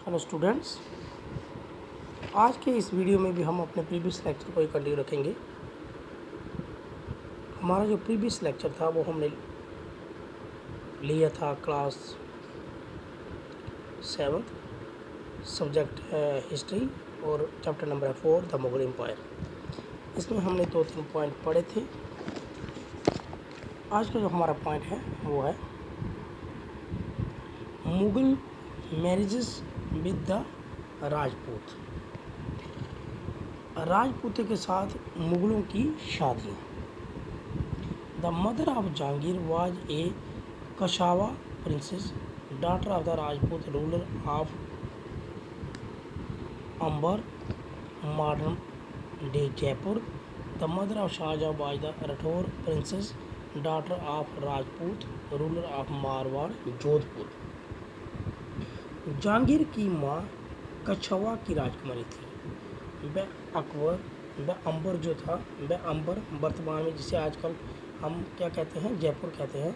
Hello students, आज के इस वीडियो में भी हम अपने प्रीवियस लेक्चर को ही कंटिन्यू रखेंगे। हमारा जो प्रीवियस लेक्चर था वो हमने लिया था क्लास 7th, सब्जेक्ट है हिस्ट्री और chapter number 4 the Mughal empire. इसमें हमने 2-3 पॉइंट पढ़े थे। आज का जो हमारा पॉइंट है वो है Mughal marriages with the Rajput, राजपूतों के साथ मुगलों की शादियाँ। The mother of Jahangir was a Kachhwaha princess, daughter of the Rajput ruler of Amber modern day Jaipur. The mother of Shahjahan was the Rathore princess, daughter of Rajput ruler of Marwar Jodhpur. Jahangir की माँ कछवा की राजकुमारी थी। वह अकबर, वह अंबर जो था, वह अंबर वर्तमान में जिसे आजकल हम क्या कहते हैं, जयपुर कहते हैं,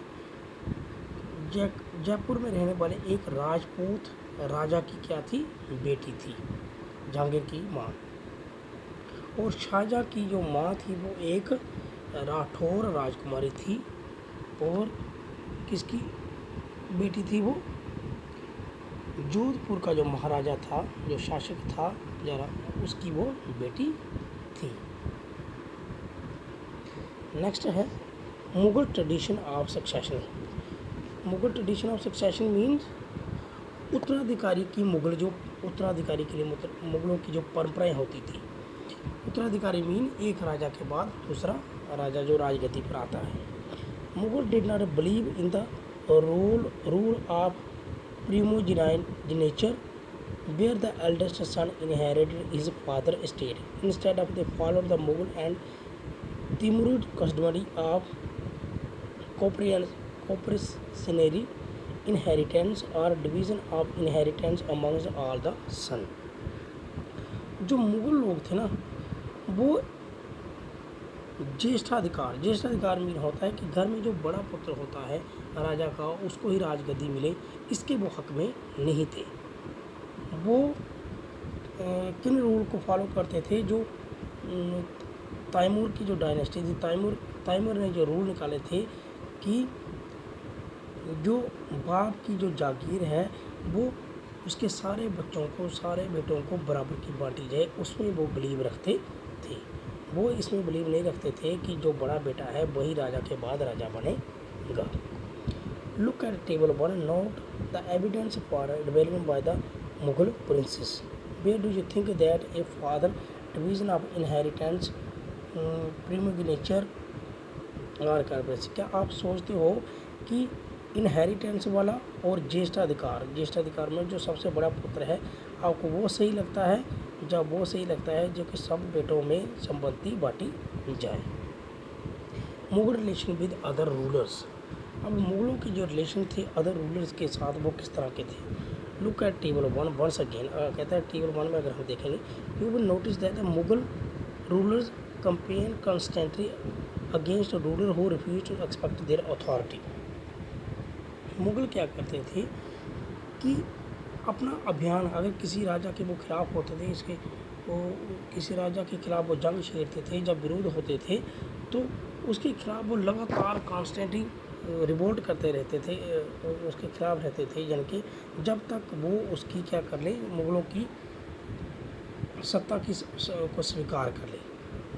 जयपुर में रहने वाले एक राजपूत राजा की क्या थी, बेटी थी जहांगीर की माँ। और शाहजहाँ की जो माँ थी वो एक राठौर राजकुमारी थी। और किसकी बेटी थी वो? जोधपुर का जो महाराजा था, जो शासक था जरा, उसकी वो बेटी थी। नेक्स्ट है Mughal tradition of succession. Mughal tradition of succession means उत्तराधिकारी की मुगल जो उत्तराधिकारी के लिए मुगलों की जो परंपराएं होती थी। उत्तराधिकारी मीन एक राजा के बाद दूसरा राजा जो राजगद्दी पर आता है। Mughal did not believe in the rule of primogeniture where the eldest son inherited his father's estate. Instead of they followed the Mughal and Timurid customary of cooperationary inheritance or division of inheritance amongst all the son. जो मुगल लोग थे ना, वो ज्येष्ठाधिकार mean होता है कि घर में जो बड़ा पुत्र होता है राजा का, उसको ही राजगद्दी मिले, इसके वो हक में नहीं थे। वो किन रूल को फॉलो करते थे? जो तैमूर की जो डायनेस्टी थी, तैमूर ने जो रूल निकाले थे कि जो बाप की जो जागीर है वो उसके सारे बच्चों को, सारे बेटों को बराबर की बांटी जाए, उसमें वो बिलीव रखते थे। वो इसमें बिलीव नहीं रखते थे कि जो बड़ा बेटा है वही राजा के बाद राजा बनेगा। Look at table 1, note the evidence for rebellion by the Mughal princes. Where do you think that a father division of inheritance primogeniture और कार्बेस? क्या आप सोचते हो कि इनहेरिटेंस वाला और ज्येष्ठाधिकार में जो सबसे बड़ा पुत्र है, आपको वो सही लगता है? जब वो सही लगता है जो कि सब बेटों में संपत्ति बांटी जाए। Mughal relation with other rulers. अब मुगलों की जो रिलेशन थे अदर रूलर्स के साथ वो किस तरह के थे? Look at table 1 once again. कहता है टेबल 1 में अगर हम देखेंगे, you will notice that the Mughal rulers campaign constantly against ruler who refuse to expect their authority. Mughal क्या करते थे कि अपना अभियान अगर किसी राजा के वो खिलाफ होते थे, इसके वो किसी राजा के खिलाफ वो जंग छेड़ते थे, जब विरोध होते थे तो उसके खिलाफ वो लगातार कॉन्स्टेंटली रिवोल्ट करते रहते थे, उसके खिलाफ रहते थे, यानी कि जब तक वो उसकी क्या कर ले, मुगलों की सत्ता की को स्वीकार कर ले,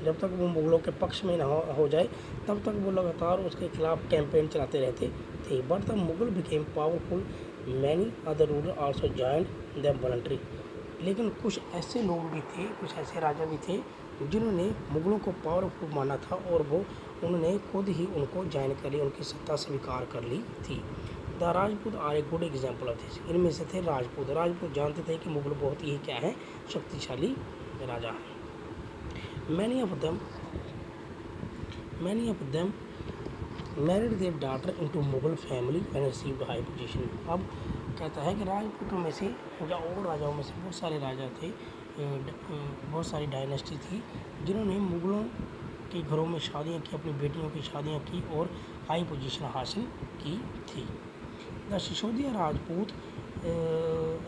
जब तक वो मुगलों के पक्ष में ना हो जाए तब तक वो लगातार उसके खिलाफ कैंपेन चलाते रहते थे। But the Mughal became powerful, many other ruler also joined them voluntary. लेकिन कुछ ऐसे लोग भी थे, कुछ ऐसे राजा भी थे जिन्होंने मुगलों को पावरफुल माना था और वो उन्होंने खुद ही उनको ज्वाइन कर ली, उनकी सत्ता स्वीकार कर ली थी। The Rajput are a good example of this. इनमें से थे राजपूत। राजपूत जानते थे कि मुगल बहुत ही क्या है, शक्तिशाली राजा है। Many of them married their daughter into Mughal family and received high position. अब कहता है कि राजपूतों में से या और राजाओं में से बहुत सारे राजा थे, बहुत सारी डायनेस्टी थी जिन्होंने मुगलों के घरों में शादियाँ की, अपनी बेटियों की शादियाँ की और हाई पोजीशन हासिल की थी। The Sisodia Rajput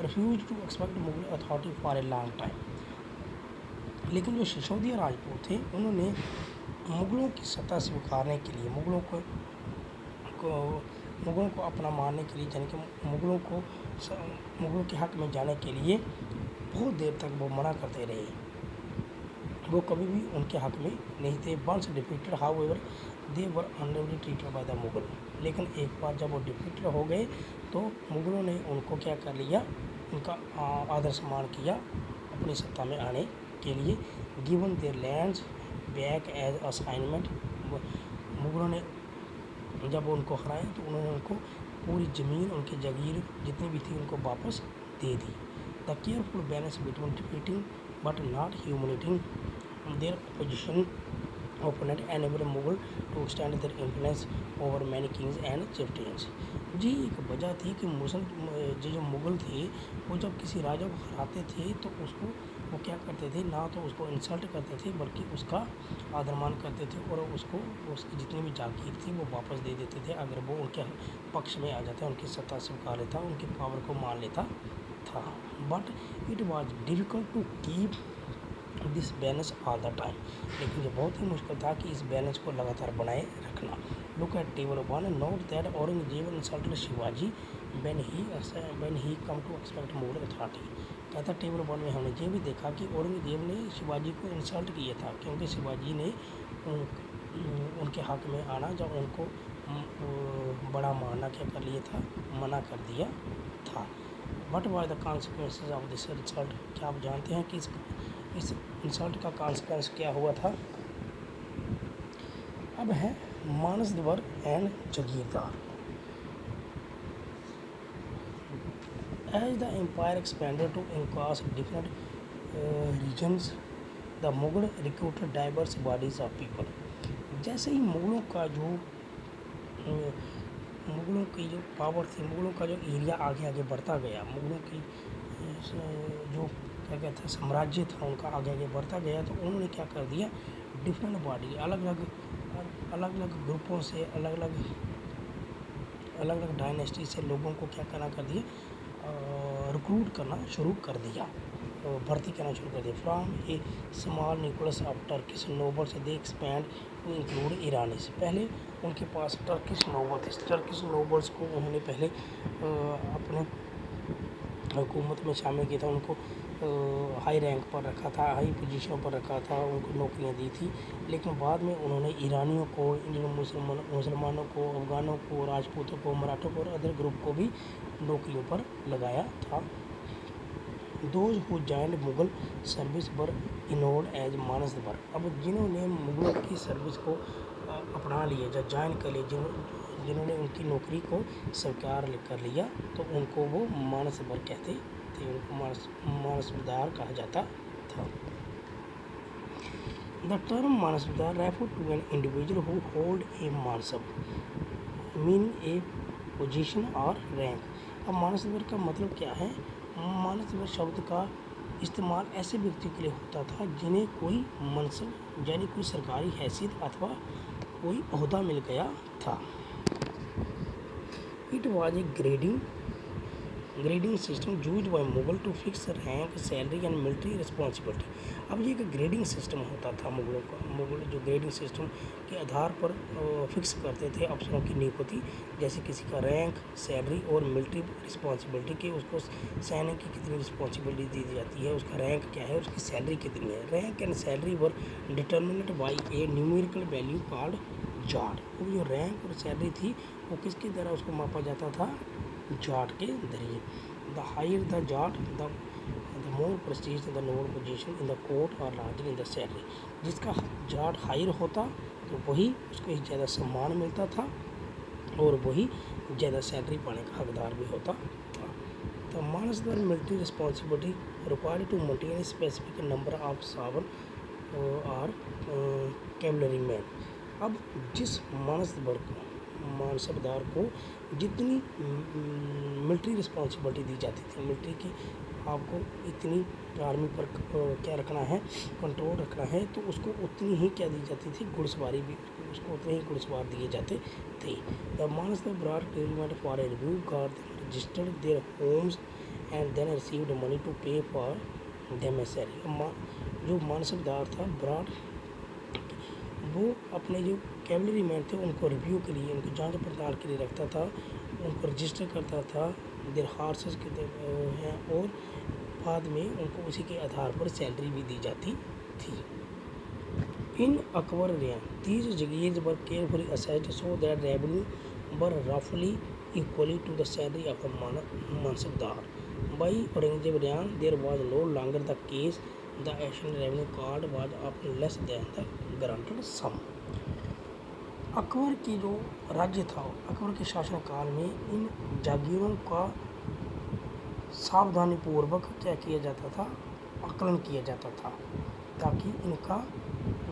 refuse to expect Mughal authority for a long time. लेकिन जो सिसोदिया राजपूत थे उन्होंने मुगलों की सत्ता स्वीकारने के लिए, मुगलों को अपना मानने के लिए, यानी कि मुगलों के हक़ में जाने के लिए बहुत देर तक वो मना करते रहे। वो कभी भी उनके हक़ में नहीं थे। Once defeated however they were honourably treated by the Mughal. लेकिन एक बार जब वो डिफीटेड हो गए तो मुगलों ने उनको क्या कर लिया, उनका आदर सम्मान किया अपनी सत्ता में आने के लिए। Given their lands back as assignment. मुगलों ने जब उनको हराया तो उन्होंने उनको पूरी ज़मीन, उनकी जागीर जितनी भी थी उनको वापस दे दी। The careful balance between defeating but not humiliating their opposition opponent enable Mughal to extend their influence over many kings and chieftains. जी एक वजह थी कि जो मुगल थे वो जब किसी राजा को हराते थे तो उसको वो क्या करते थे, ना तो उसको इंसल्ट करते थे बल्कि उसका आदरमान करते थे और उसको उसकी जितनी भी जागीर थी वो वापस दे देते थे अगर वो उनके पक्ष में आ जाता, उनकी सत्ता स्वीकार लेता, उनकी पावर को मान लेता था। But it was difficult to keep this balance all the time. लेकिन ये बहुत ही मुश्किल था कि इस बैलेंस को लगातार बनाए रखना। Look at table 1 note that Aurangzeb insulted Shivaji when he come to expect Mughal authority. कहता टेबल 1 में हमने ये भी देखा कि औरंगजेब ने शिवाजी को इंसल्ट किया था क्योंकि शिवाजी ने उनके हक़ में आना, जब उनको बड़ा मानना क्या कर लिया था, मना कर दिया था। What was the consequences of this insult. क्या आप जानते हैं कि इस इंसल्ट का कॉन्सिक्वेंस क्या हुआ था? अब है मानसदवर and Jagirdar. As the empire expanded to encompass different regions, the Mughal recruited diverse bodies of people. जैसे ही मुगलों की जो पावर थी, मुगलों का जो एरिया आगे आगे बढ़ता गया, मुगलों की जो क्या कहते हैं साम्राज्य था उनका आगे आगे बढ़ता गया, तो उन्होंने क्या कर दिया, डिफरेंट बॉडी अलग अलग ग्रुपों से, अलग अलग डायनेस्टी से लोगों को क्या करना कर दिया, रिक्रूट करना शुरू कर दिया, भर्ती करना शुरू कर दिया। From a small nucleus of Turkish nobles they expand to include Iranis. पहले उनके पास टर्किश नोबल थे, टर्किश नोबल्स को उन्होंने पहले अपने हुकूमत में शामिल किया था, उनको हाई रैंक पर रखा था, हाई पोजीशनों पर रखा था, उनको नौकरियां दी थी। लेकिन बाद में उन्होंने ईरानियों को, इंडियन मुसलमानों को, अफगानों को, राजपूतों को, मराठों को और अदर ग्रुप को भी नौकरियों पर लगाया था। Those who joined Mughal service were enrolled as mansabdar. अब जिन्होंने मुगलों की सर्विस को अपना लिया या ज्वाइन कर लिया, जिन्होंने उनकी नौकरी को स्वीकार कर लिया, तो उनको वो मानसदवर कहते थे, उनको मानसदार कहा जाता था। The term mansabdar refer to an individual who hold a mansab meaning a position और रैंक। अब मानसदवर का मतलब क्या है? मानसदवर शब्द का इस्तेमाल ऐसे व्यक्ति के लिए होता था जिन्हें कोई मनसब यानी कोई सरकारी हैसियत अथवा कोई ओहदा मिल गया था। It was a grading system use by Mughal to fix rank, salary and military responsibility. अब ये एक ग्रेडिंग सिस्टम होता था मुगलों का। मुगल जो ग्रेडिंग सिस्टम के आधार पर फिक्स करते थे अफसरों की नियुक्ति, जैसे किसी का रैंक, सैलरी और मिलिट्री रिस्पॉन्सिबिलिटी की, उसको सैनिक की कितनी रिस्पॉन्सिबिलिटी दी जाती है, उसका रैंक क्या है, उसकी सैलरी कितनी है। Rank and salary were determined by a numerical value called zat. वो जो रैंक और सैलरी थी वो किसके द्वारा उसको मापा जाता था? जाट के जरिए। The higher the zat the more prestige the noble position in the court और लार्जर इन द सैलरी। जिसका जाट हायर होता तो वही उसको ज़्यादा सम्मान मिलता था और वही ज़्यादा सैलरी पाने का हकदार भी होता था। The mansabdar military responsibility required to maintain specific number of sawar और कैवलरी मैन। अब जिस मानसबदार को जितनी मिलिट्री रिस्पॉन्सिबिलिटी दी जाती थी, मिलिट्री की आपको इतनी आर्मी पर क्या रखना है, कंट्रोल रखना है, तो उसको उतनी ही क्या दी जाती थी, घुड़सवारी भी, उसको उतने ही घुड़सवार दिए जाते थे। The mansabdar broad agreement for a review guard registered their homes and then received money to pay for them as salary. जो मानसबदार था ब्राड, वो अपने जो कैवलरी मैन थे उनको रिव्यू के लिए, उनको जांच पड़ताल के लिए रखता था, उनको रजिस्टर करता था देयर हार्सेस के हैं, और बाद में उनको उसी के आधार पर सैलरी भी दी जाती थी। In Akbar reign these jagirs were carefully assessed so that revenue were रफली equally to the salary of the mansabdar. By Aurangzeb reign there was no longer the case the Asian revenue card was of less than the granted sum. Akbar की जो राज्य था, अकबर के शासनकाल में इन जागीरों का सावधानीपूर्वक क्या किया जाता था, आकलन किया जाता था, ताकि इनका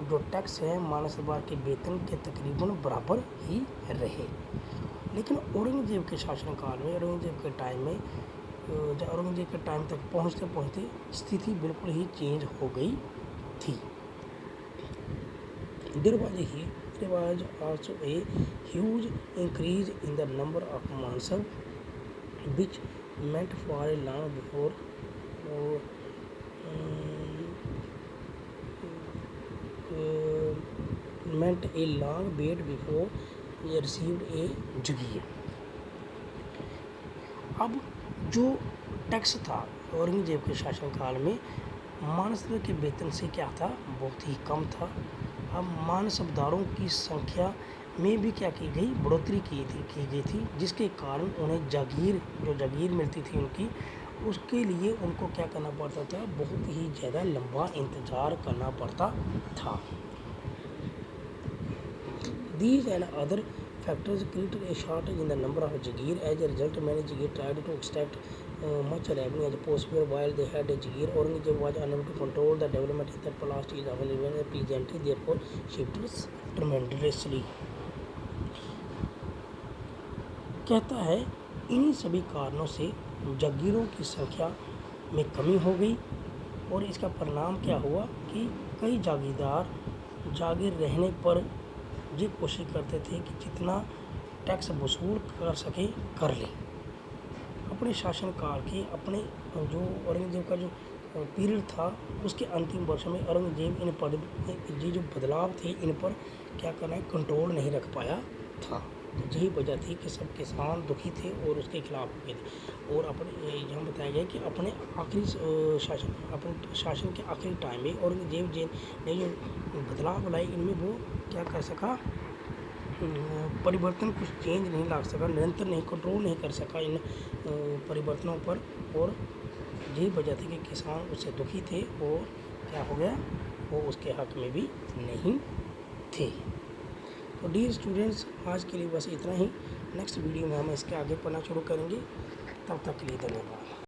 जो टैक्स है मानसदार के वेतन के तकरीबन बराबर ही रहे। लेकिन औरंगजेब के शासनकाल में, औरंगजेब के टाइम तक पहुँचते पहुँचते स्थिति बिल्कुल ही चेंज हो गई थी। There was also a huge increase in the number of mansab, which meant for a long before meant a long wait before he received a Jagir. अब जो टैक्स था औरंगजेब के शासनकाल में मानसदार के वेतन से क्या था, बहुत ही कम था। अब मानसबदारों की संख्या में भी क्या की गई, बढ़ोतरी की गई थी, जिसके कारण उन्हें जागीर मिलती थी उनकी, उसके लिए उनको क्या करना पड़ता था, बहुत ही ज़्यादा लंबा इंतज़ार करना पड़ता था। These and other factors created a shortage in the number of jagir. As a result, many jagir tried to extract much revenue as possible while they had a jagir. Aurangzeb was unable to control the development in that past is available and peasantry therefore shifted tremendously. कहता है इन्हीं सभी कारणों से जागीरों की संख्या में कमी हो गई, और इसका परिणाम क्या हुआ कि कई जागीरदार जागीर रहने पर ये कोशिश करते थे कि जितना टैक्स वसूल कर सके कर ले। अपने शासनकाल के अपने जो औरंगजेब का जो पीरियड था उसके अंतिम वर्ष में औरंगजेब इन पर ये जो बदलाव थे इन पर क्या करना है, कंट्रोल नहीं रख पाया था। तो यही वजह थी कि सब किसान दुखी थे और उसके खिलाफ हो गए थे। और अपने यहाँ बताया गया कि अपने शासन के आखिरी टाइम में औरंगजेब ने जो बदलाव लाए इनमें वो क्या कर सका, परिवर्तन कुछ चेंज नहीं ला सका, निरंतर नहीं कंट्रोल नहीं कर सका इन परिवर्तनों पर, और यही वजह थी कि किसान उससे दुखी थे और क्या हो गया, वो उसके हक में भी नहीं थे। तो डियर स्टूडेंट्स, आज के लिए बस इतना ही। नेक्स्ट वीडियो में हम इसके आगे पढ़ना शुरू करेंगे। तब तक के लिए धन्यवाद।